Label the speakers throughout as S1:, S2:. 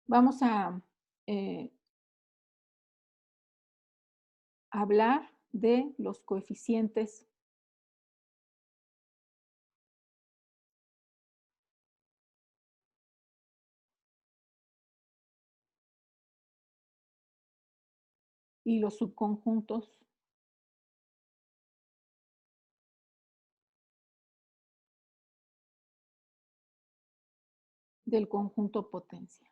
S1: Vamos a eh, hablar de los coeficientes y los subconjuntos del conjunto potencia.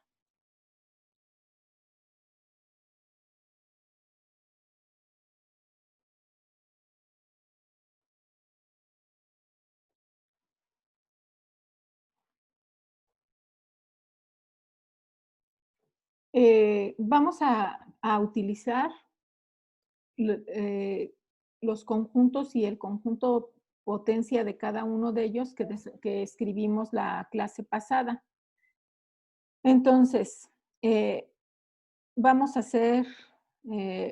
S1: Vamos a utilizar los conjuntos y el conjunto potencia de cada uno de ellos que escribimos la clase pasada. Entonces, vamos a hacer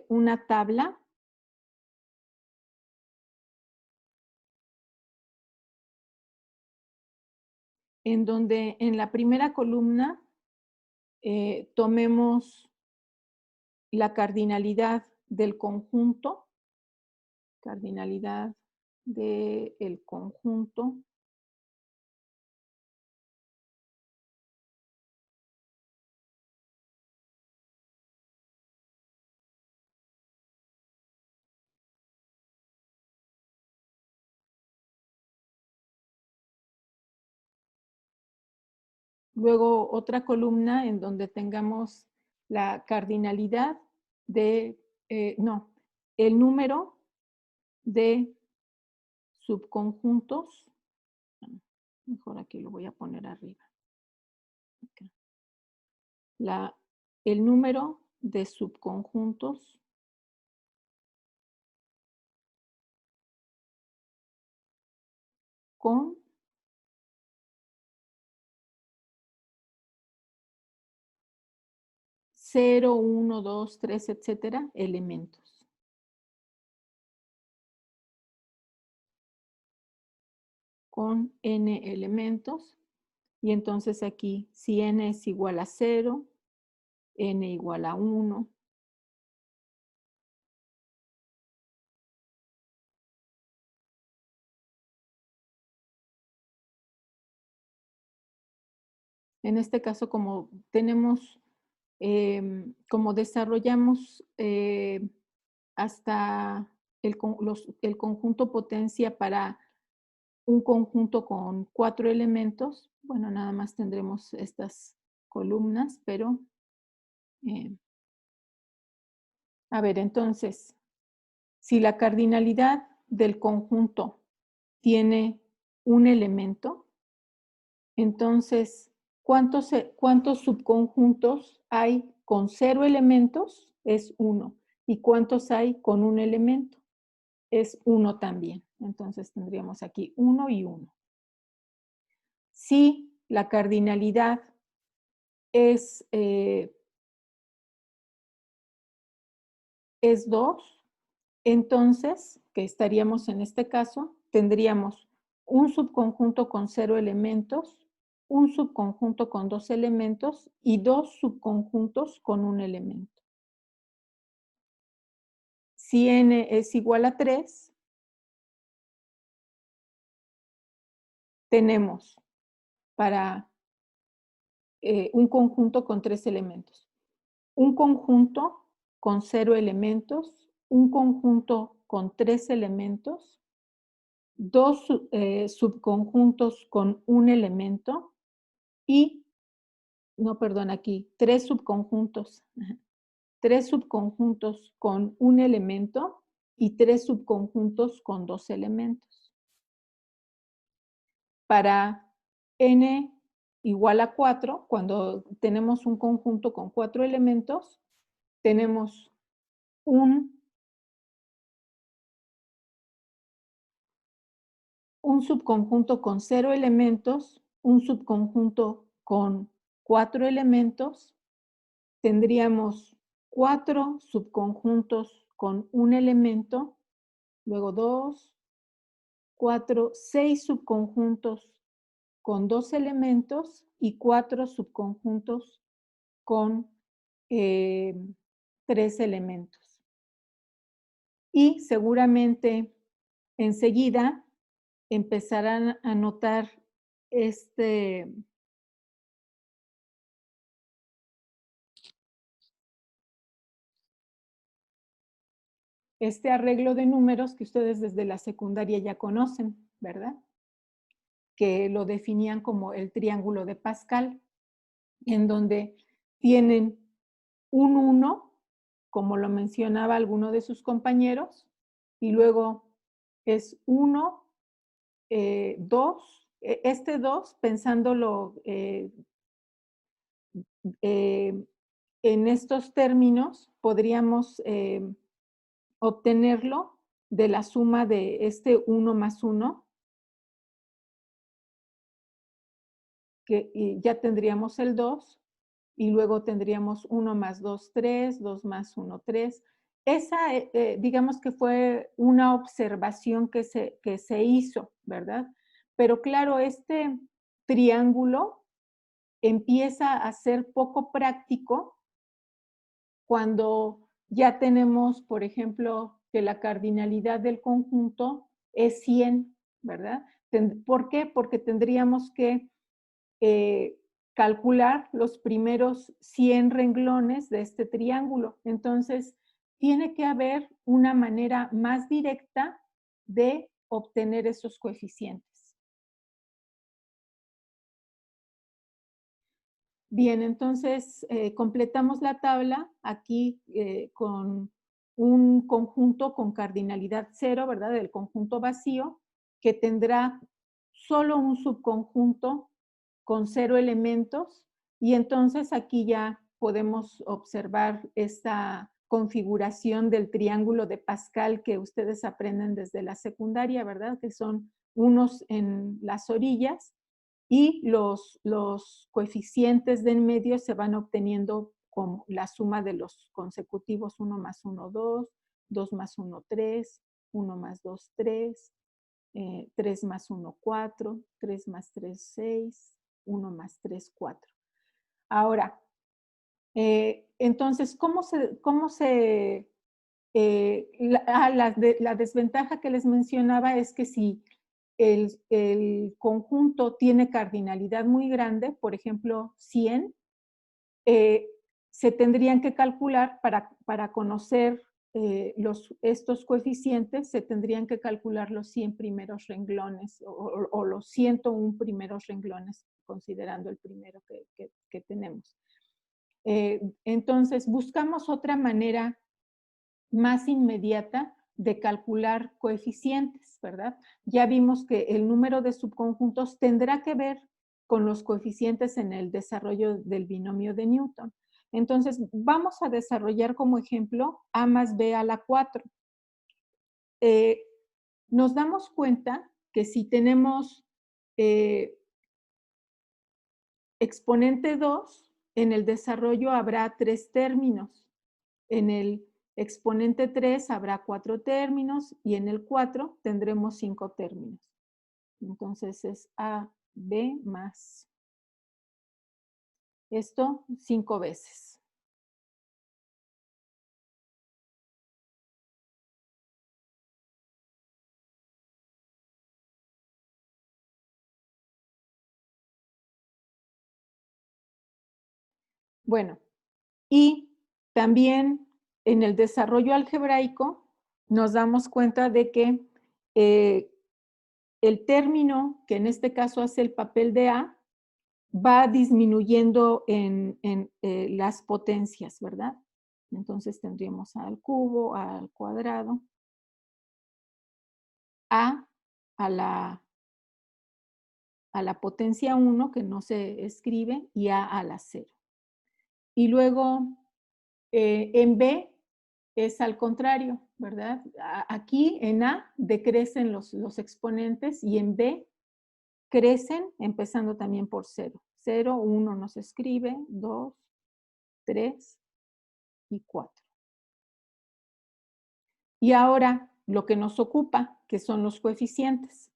S1: una tabla en donde en la primera columna tomemos la cardinalidad del conjunto, cardinalidad del conjunto. Luego otra columna en donde tengamos la cardinalidad de, no, el número de subconjuntos. Mejor aquí lo voy a poner arriba. Acá. El número de subconjuntos con cero, 1, 2, 3, etcétera, elementos. Con n elementos. Y entonces aquí, si n es igual a 0, n igual a 1, en este caso, como tenemos, como desarrollamos hasta el conjunto potencia para un conjunto con 4 elementos, bueno, nada más tendremos estas columnas, pero, a ver, entonces, si la cardinalidad del conjunto tiene un elemento, entonces, ¿cuántos subconjuntos hay con 0 elementos? Es 1. ¿Y cuántos hay con un elemento? Es 1 también. Entonces, tendríamos aquí 1 y 1. Si la cardinalidad es 2, entonces, que estaríamos en este caso, tendríamos un subconjunto con 0 elementos, un subconjunto con 2 elementos y 2 subconjuntos con un elemento. Si n es igual a 3, tenemos para un conjunto con 3 elementos. Un conjunto con 0 elementos, un conjunto con 3 elementos, 2 subconjuntos con un elemento y, no, perdón, aquí, 3 subconjuntos. 3 subconjuntos con un elemento y 3 subconjuntos con 2 elementos. Para n igual a 4, cuando tenemos un conjunto con 4 elementos, tenemos un subconjunto con 0 elementos, un subconjunto con 4 elementos, tendríamos 4 subconjuntos con un elemento, luego 2, 4, 6 subconjuntos con 2 elementos y 4 subconjuntos con 3 elementos. Y seguramente enseguida empezarán a notar este arreglo de números que ustedes desde la secundaria ya conocen, ¿verdad? Que lo definían como el triángulo de Pascal, en donde tienen un 1, como lo mencionaba alguno de sus compañeros, y luego es 1, 2, este 2, pensándolo en estos términos, podríamos obtenerlo de la suma de este 1 más 1, y ya tendríamos el 2, y luego tendríamos 1 más 2, 3, 2 más 1, 3. Esa, digamos que fue una observación que se hizo, ¿verdad? Pero claro, este triángulo empieza a ser poco práctico cuando ya tenemos, por ejemplo, que la cardinalidad del conjunto es 100, ¿verdad? ¿Por qué? Porque tendríamos que calcular los primeros 100 renglones de este triángulo. Entonces, tiene que haber una manera más directa de obtener esos coeficientes. Bien, entonces completamos la tabla aquí con un conjunto con cardinalidad 0, ¿verdad? El conjunto vacío, que tendrá solo un subconjunto con 0 elementos, y entonces aquí ya podemos observar esta configuración del triángulo de Pascal que ustedes aprenden desde la secundaria, ¿verdad? Que son unos en las orillas y los coeficientes de en medio se van obteniendo con la suma de los consecutivos 1 más 1, 2, 2 más 1, 3, 1 más 2, 3, 3 más 1, 4, 3 más 3, 6, 1 más 3, 4. Ahora, entonces, la desventaja que les mencionaba es que si el conjunto tiene cardinalidad muy grande, por ejemplo, 100, eh, se tendrían que calcular para conocer estos coeficientes, se tendrían que calcular los 100 primeros renglones o los 101 primeros renglones, considerando el primero que tenemos. Entonces, buscamos otra manera más inmediata de calcular coeficientes, ¿verdad? Ya vimos que el número de subconjuntos tendrá que ver con los coeficientes en el desarrollo del binomio de Newton. Entonces, vamos a desarrollar como ejemplo A más B a la 4. Nos damos cuenta que si tenemos exponente 2, en el desarrollo habrá 3 términos. En el exponente 3 habrá 4 términos y en el 4 tendremos 5 términos. Entonces es A, B más esto 5 veces. Bueno, y también en el desarrollo algebraico nos damos cuenta de que el término, que en este caso hace el papel de A, va disminuyendo en las potencias, ¿verdad? Entonces tendríamos A al cubo, A al cuadrado, A a la potencia 1, que no se escribe, y A la 0. Y luego en B es al contrario, ¿verdad? Aquí en A decrecen los exponentes y en B crecen empezando también por 0. 0, 1 no se escribe, 2, 3 y 4. Y ahora lo que nos ocupa, que son los coeficientes.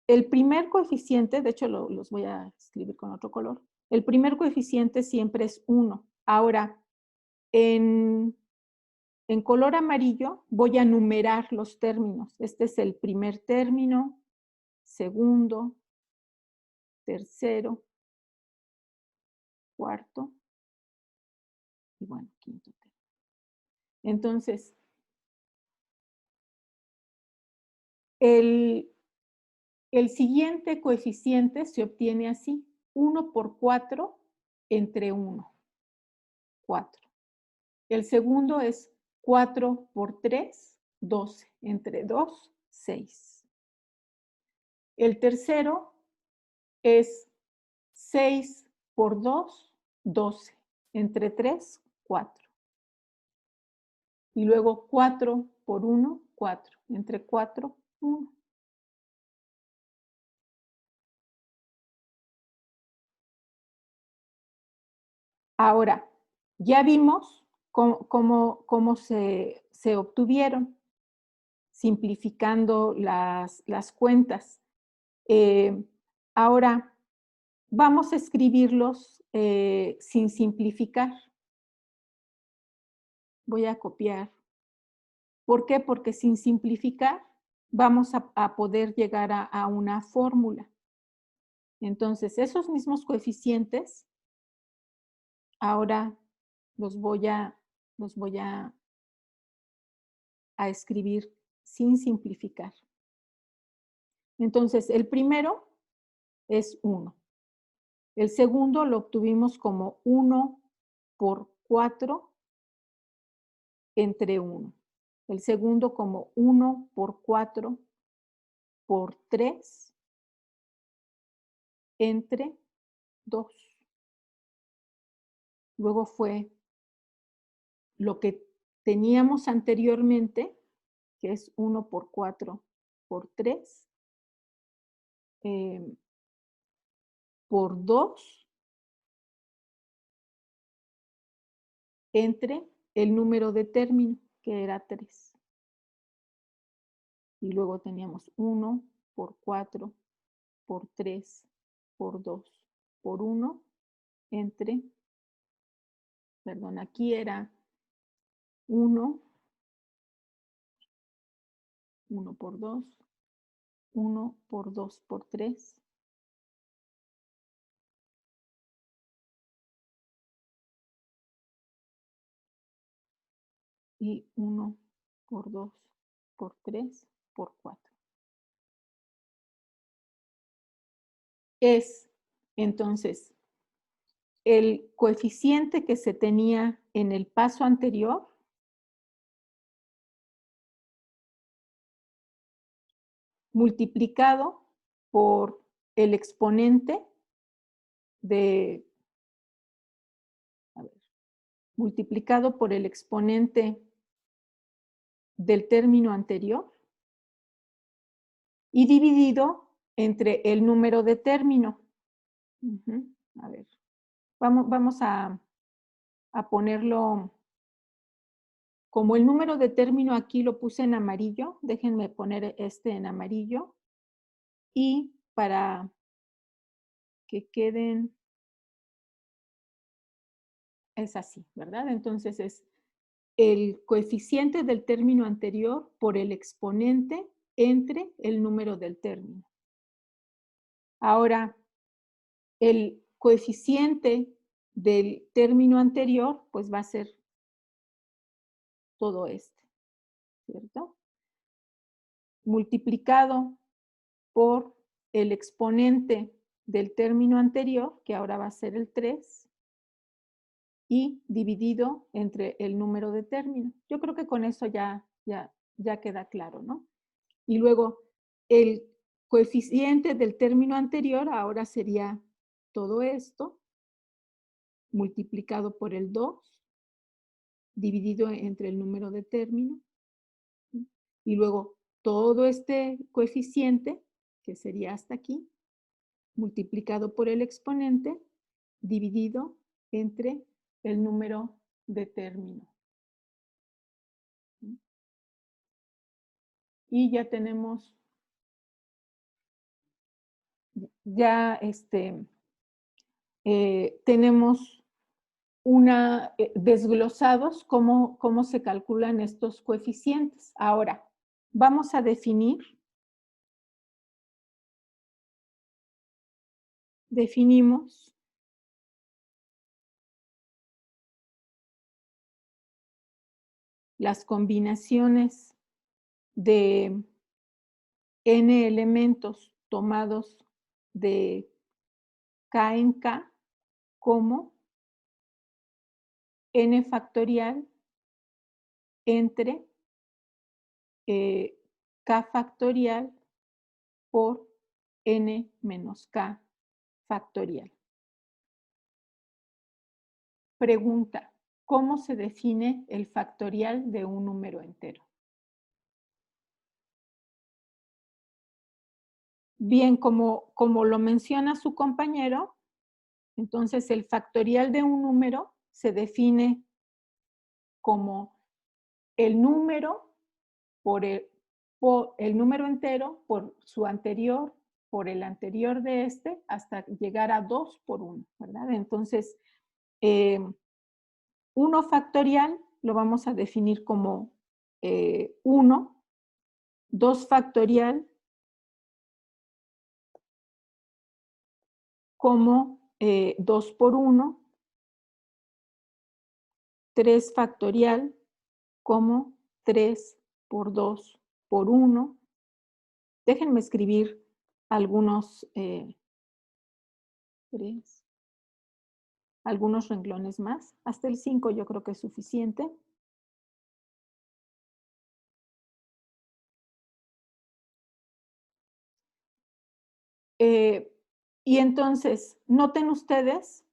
S1: el primer coeficiente, de hecho los voy a escribir con otro color, el primer coeficiente siempre es 1. Ahora, en color amarillo voy a numerar los términos. Este es el primer término, segundo, tercero, cuarto y bueno, quinto término. Entonces, el siguiente coeficiente se obtiene así, 1 por 4 entre 1, 4. El segundo es 4 por 3, 12, entre 2, 6. El tercero es 6 por 2, 12, entre 3, 4. Y luego 4 por 1, 4, entre 4, 1. Ahora, ya vimos cómo se obtuvieron, simplificando las cuentas. Ahora, vamos a escribirlos sin simplificar. Voy a copiar. ¿Por qué? Porque sin simplificar vamos a poder llegar a una fórmula. Entonces, esos mismos coeficientes, ahora los voy a escribir sin simplificar. Entonces, el primero es 1. El segundo lo obtuvimos como 1 por 4 entre 1. El segundo como 1 por 4 por 3 entre 2. Luego fue lo que teníamos anteriormente, que es 1 por 4 por 3, por 2 entre el número de término, que era 3. Y luego teníamos 1 por 4 por 3 por 2 por 1 entre, perdón, aquí era 1, 1 por 2, 1 por 2 por 3, y 1 por 2 por 3 por 4. Es, entonces, el coeficiente que se tenía en el paso anterior multiplicado por el exponente de, a ver, multiplicado por el exponente del término anterior y dividido entre el número de término. A ver, vamos a ponerlo como el número de término aquí lo puse en amarillo. Déjenme poner este en amarillo. Y para que queden, es así, ¿verdad? Entonces es el coeficiente del término anterior por el exponente entre el número del término. Ahora, el coeficiente del término anterior, pues va a ser todo este, ¿cierto? Multiplicado por el exponente del término anterior, que ahora va a ser el 3, y dividido entre el número de término. Yo creo que con eso ya queda claro, ¿no? Y luego el coeficiente del término anterior ahora sería todo esto multiplicado por el 2, dividido entre el número de término, y luego todo este coeficiente, que sería hasta aquí, multiplicado por el exponente, dividido entre el número de término. Y ya tenemos ya tenemos desglosados cómo se calculan estos coeficientes. Ahora, vamos a definimos las combinaciones de n elementos tomados de k en k como n factorial entre k factorial por n menos k factorial. Pregunta, ¿cómo se define el factorial de un número entero? Bien, como lo menciona su compañero, entonces el factorial de un número se define como el número por el número entero por su anterior, por el anterior de este, hasta llegar a 2 por 1, ¿verdad? Entonces, 1 factorial lo vamos a definir como 1, 2 factorial como 2 por 1, 3 factorial como 3 por 2 por 1. Déjenme escribir algunos, 3, algunos renglones más. Hasta el 5 yo creo que es suficiente. Y entonces, noten ustedes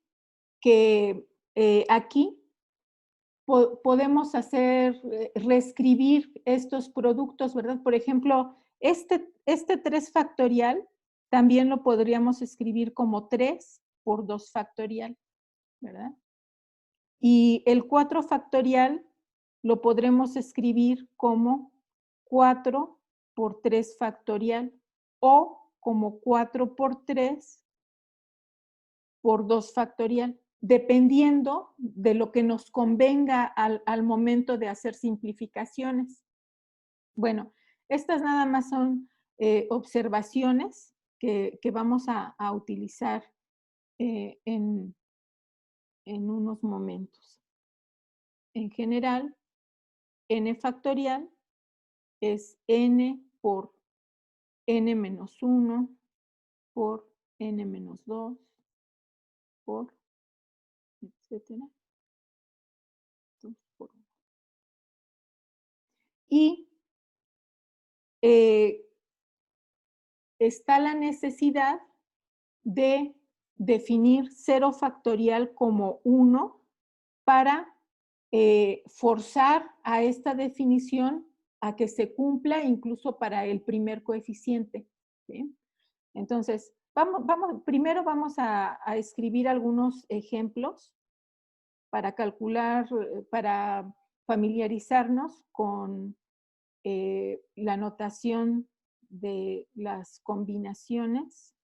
S1: que aquí podemos reescribir estos productos, ¿verdad? Por ejemplo, este 3 factorial también lo podríamos escribir como 3 por 2 factorial, ¿verdad? Y el 4 factorial lo podremos escribir como 4 por 3 factorial o como 4 por 3 por 2 factorial, dependiendo de lo que nos convenga al momento de hacer simplificaciones. Bueno, estas nada más son observaciones que vamos a utilizar en unos momentos. En general, n factorial es n por n menos 1 por n menos 2 por etcétera, 2 por 1. Y está la necesidad de definir 0 factorial como 1 para forzar a esta definición a que se cumpla incluso para el primer coeficiente. ¿Sí? Entonces, primero vamos a escribir algunos ejemplos para calcular, para familiarizarnos con la notación de las combinaciones.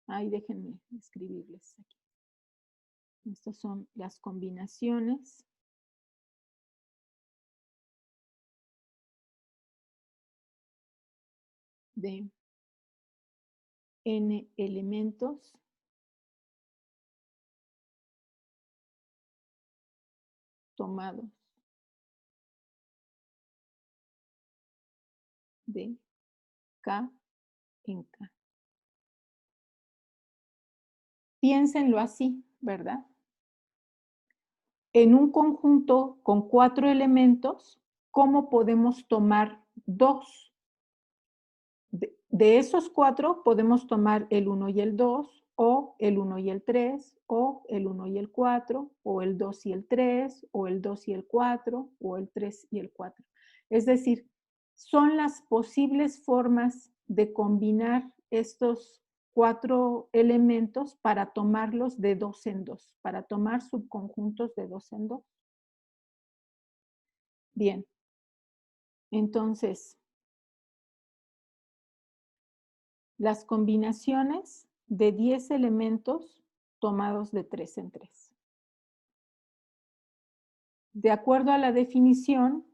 S1: Ahí déjenme escribirles aquí. Estas son las combinaciones de n elementos tomados de k en k. Piénsenlo así, ¿verdad? En un conjunto con 4 elementos, ¿cómo podemos tomar 2? De esos 4 podemos tomar el 1 y el 2, o el 1 y el 3, o el 1 y el 4, o el 2 y el 3, o el 2 y el 4, o el 3 y el 4. Es decir, son las posibles formas de combinar estos 4 elementos para tomarlos de 2 en 2, para tomar subconjuntos de 2 en 2. Bien, entonces, las combinaciones de 10 elementos tomados de 3 en 3. De acuerdo a la definición,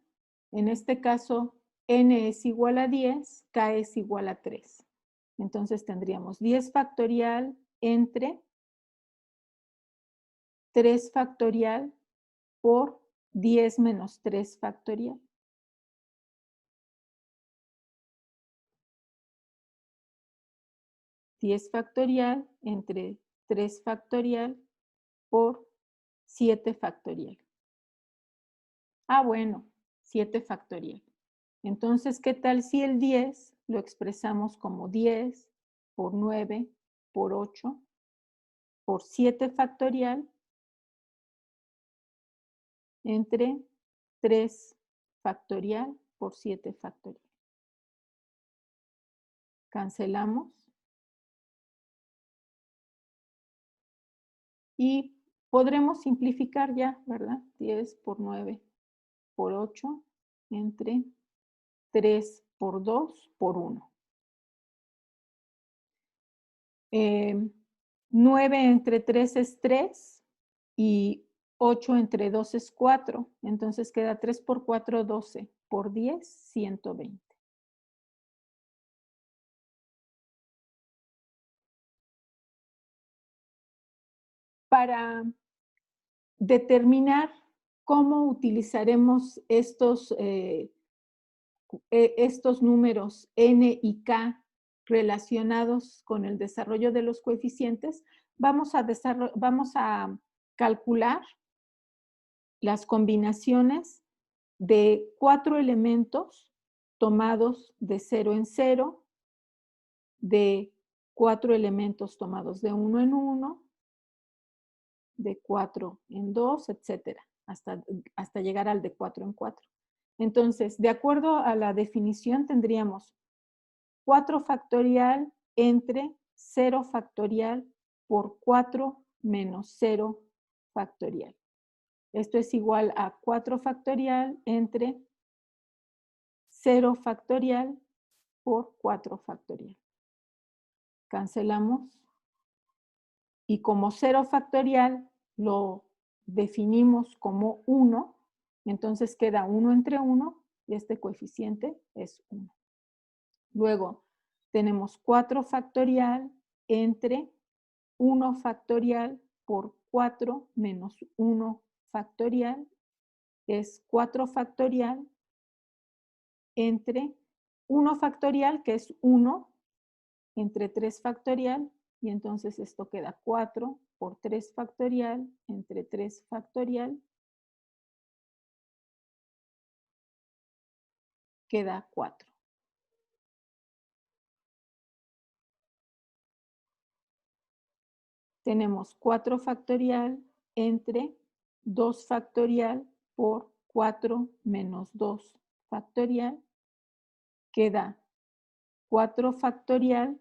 S1: en este caso, n es igual a 10, k es igual a 3. Entonces tendríamos 10 factorial entre 3 factorial por 10 menos 3 factorial. $10 factorial entre 3 factorial por 7 factorial. Ah, bueno, 7 factorial. Entonces, ¿qué tal si el 10 lo expresamos como 10 por 9 por 8 por 7 factorial entre 3 factorial por 7 factorial? Cancelamos. Y podremos simplificar ya, ¿verdad? 10 por 9 por 8 entre 3 por 2 por 1. 9 entre 3 es 3 y 8 entre 2 es 4. Entonces queda 3 por 4, 12. Por 10, 120. Para determinar cómo utilizaremos estos números n y k relacionados con el desarrollo de los coeficientes, vamos a calcular las combinaciones de 4 elementos tomados de 0 en 0, de 4 elementos tomados de 1 en 1, de 4 en 2, etcétera, hasta llegar al de 4 en 4. Entonces, de acuerdo a la definición, tendríamos 4 factorial entre 0 factorial por 4 menos 0 factorial. Esto es igual a 4 factorial entre 0 factorial por 4 factorial. Cancelamos. Y como 0 factorial lo definimos como 1, entonces queda 1 entre 1 y este coeficiente es 1. Luego tenemos 4 factorial entre 1 factorial por 4 menos 1 factorial es 4 factorial entre 1 factorial, que es 1, entre 3 factorial, y entonces esto queda 4 por 3 factorial entre 3 factorial, queda 4. Tenemos 4 factorial entre 2 factorial por 4 menos 2 factorial, queda 4 factorial,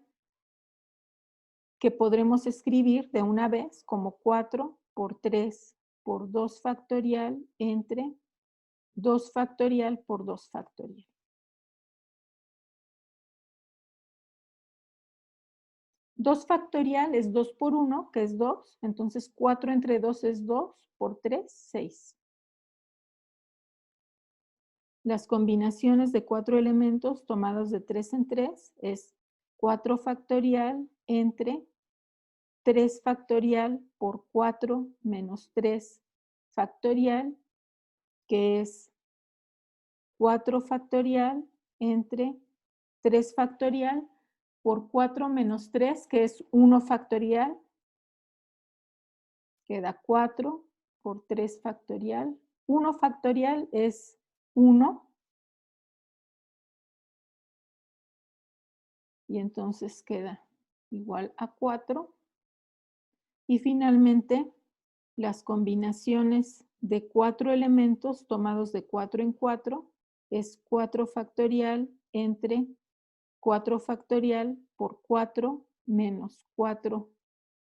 S1: que podremos escribir de una vez como 4 por 3 por 2 factorial entre 2 factorial por 2 factorial. 2 factorial es 2 por 1, que es 2. Entonces 4 entre 2 es 2 por 3, 6. Las combinaciones de 4 elementos tomados de 3 en 3 es 4 factorial entre 3 factorial por 4 menos 3 factorial, que es 4 factorial entre 3 factorial por 4 menos 3, que es 1 factorial, queda 4 por 3 factorial. 1 factorial es 1. Y entonces queda igual a 4. Y finalmente, las combinaciones de 4 elementos tomados de 4 en 4 es 4 factorial entre 4 factorial por 4 menos 4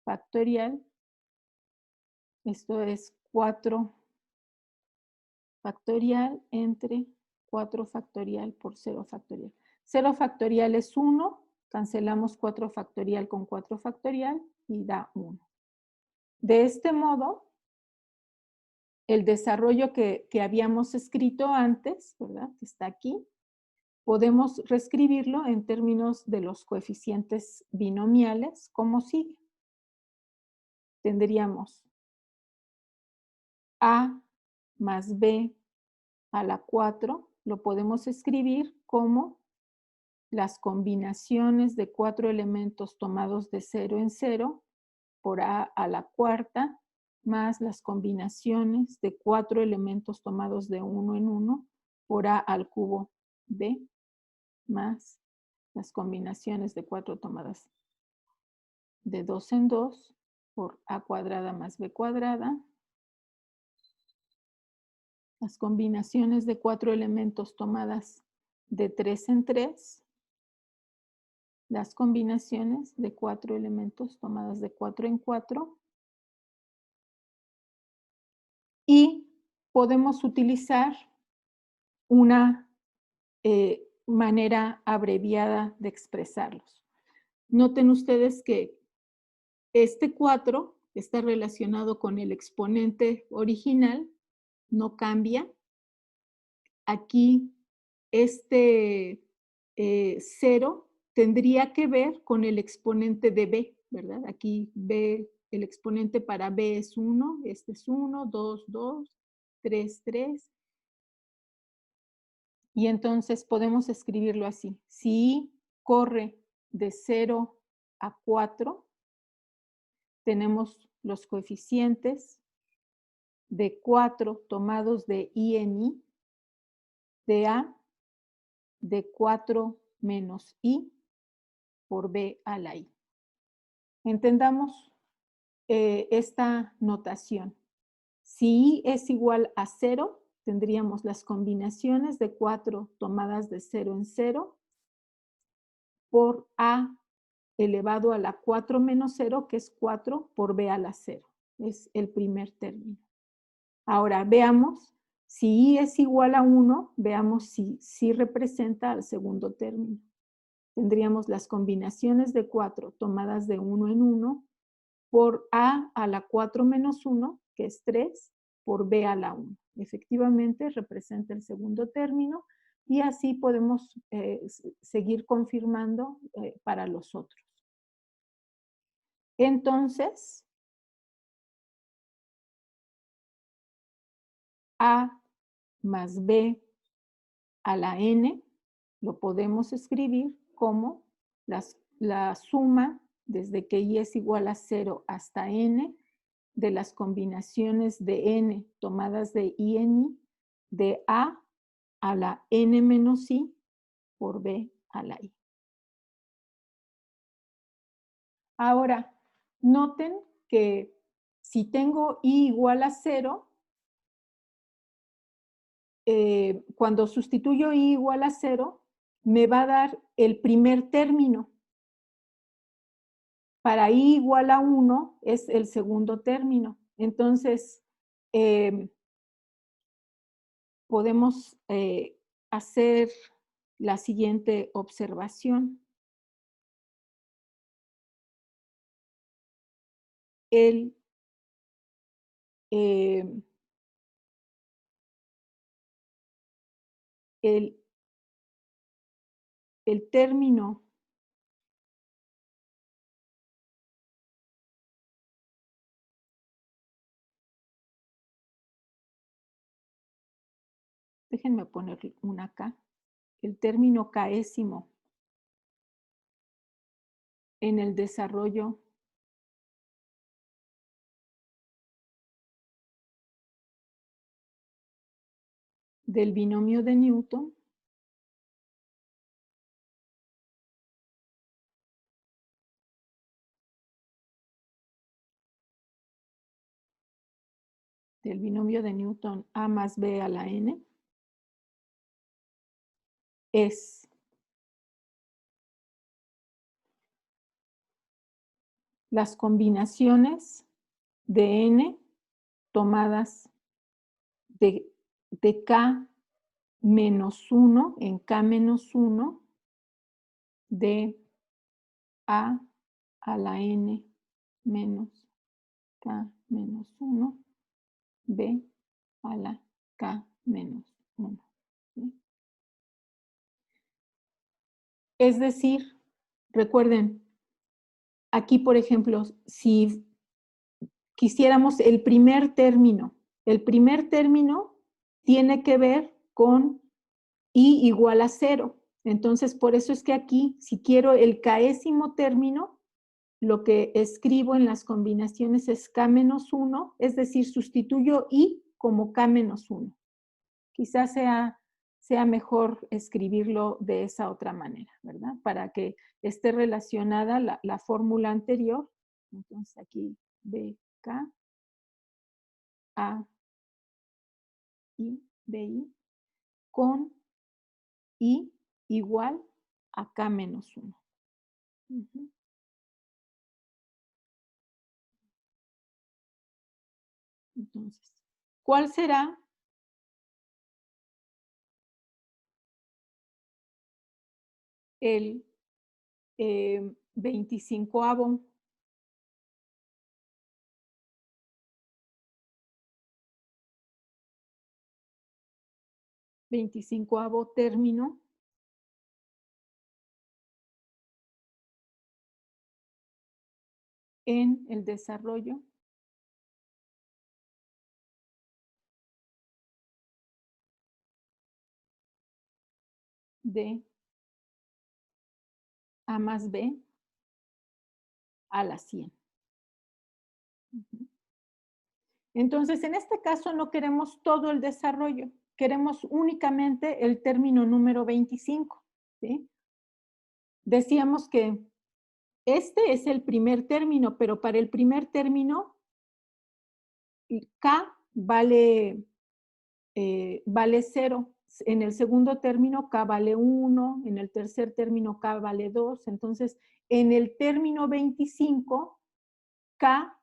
S1: factorial. Esto es 4 factorial entre 4 factorial por 0 factorial. 0 factorial es 1, Cancelamos 4 factorial con 4 factorial y da 1. De este modo, el desarrollo que habíamos escrito antes, ¿verdad? Que está aquí, podemos reescribirlo en términos de los coeficientes binomiales, como sigue. Tendríamos A más B a la 4, lo podemos escribir como las combinaciones de 4 elementos tomados de 0 en 0 por A a la cuarta, más las combinaciones de 4 elementos tomados de 1 en 1 por A al cubo B, más las combinaciones de 4 tomadas de 2 en 2 por A cuadrada más B cuadrada, las combinaciones de 4 elementos tomadas de 3 en 3, las combinaciones de 4 elementos tomadas de 4 en 4, y podemos utilizar una manera abreviada de expresarlos. Noten ustedes que este 4 está relacionado con el exponente original, no cambia. Aquí este 0 tendría que ver con el exponente de b, ¿verdad? Aquí b, el exponente para b es 1, este es 1, 2, 2, 3, 3. Y entonces podemos escribirlo así. Si I corre de 0 a 4, tenemos los coeficientes de 4 tomados de I en I, de A, de 4 menos I por B a la I. Entendamos esta notación. Si I es igual a 0, tendríamos las combinaciones de 4 tomadas de 0 en 0 por A elevado a la 4 menos 0, que es 4 por B a la 0. Es el primer término. Ahora, veamos, si I es igual a 1, veamos si representa al segundo término. Tendríamos las combinaciones de 4 tomadas de 1 en 1 por A a la 4 menos 1, que es 3, por B a la 1. Efectivamente, representa el segundo término y así podemos seguir confirmando para los otros. Entonces, A más B a la n lo podemos escribir como la suma desde que I es igual a 0 hasta n de las combinaciones de n tomadas de I en I de A a la n menos I por B a la I. Ahora, noten que si tengo I igual a 0, cuando sustituyo I igual a 0, me va a dar el primer término. Para I igual a 1 es el segundo término. Entonces, podemos hacer la siguiente observación. El término déjenme poner una acá, el término késimo en el desarrollo del binomio de Newton A más B a la n es las combinaciones de n tomadas de k menos 1 en k menos 1 de A a la n menos k menos 1, b a la k menos 1. ¿Sí? Es decir, recuerden, aquí, por ejemplo, si quisiéramos el primer término tiene que ver con i igual a 0. Entonces, por eso es que aquí, si quiero el késimo término, lo que escribo en las combinaciones es k menos 1, es decir, sustituyo i como k menos 1. Quizás sea mejor escribirlo de esa otra manera, ¿verdad? Para que esté relacionada la fórmula anterior. Entonces, aquí bk, a, i, bi, con i igual a k menos 1. Ujú. Entonces, ¿cuál será el 25º 25º término en el desarrollo de A más B a la 100? Ujú. Entonces, en este caso no queremos todo el desarrollo, queremos únicamente el término número 25, ¿sí? Decíamos que este es el primer término, pero para el primer término, K vale 0. En el segundo término, K vale 1. En el tercer término, K vale 2. Entonces, en el término 25, K,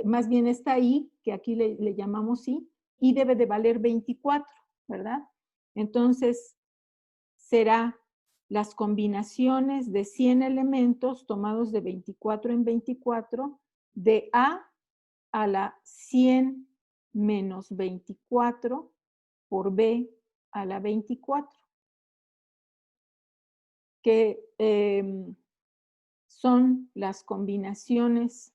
S1: más bien está I, que aquí le llamamos I, y debe de valer 24, ¿verdad? Entonces, será las combinaciones de 100 elementos tomados de 24 en 24 de a la 100 menos 24 por b a la 24, que son las combinaciones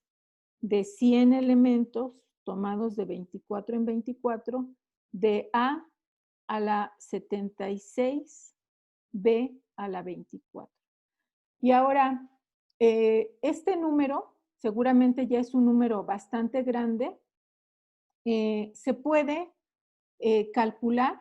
S1: de 100 elementos tomados de 24 en 24 de a la 76, b a la 24. Y ahora, este número seguramente ya es un número bastante grande. Se puede calcular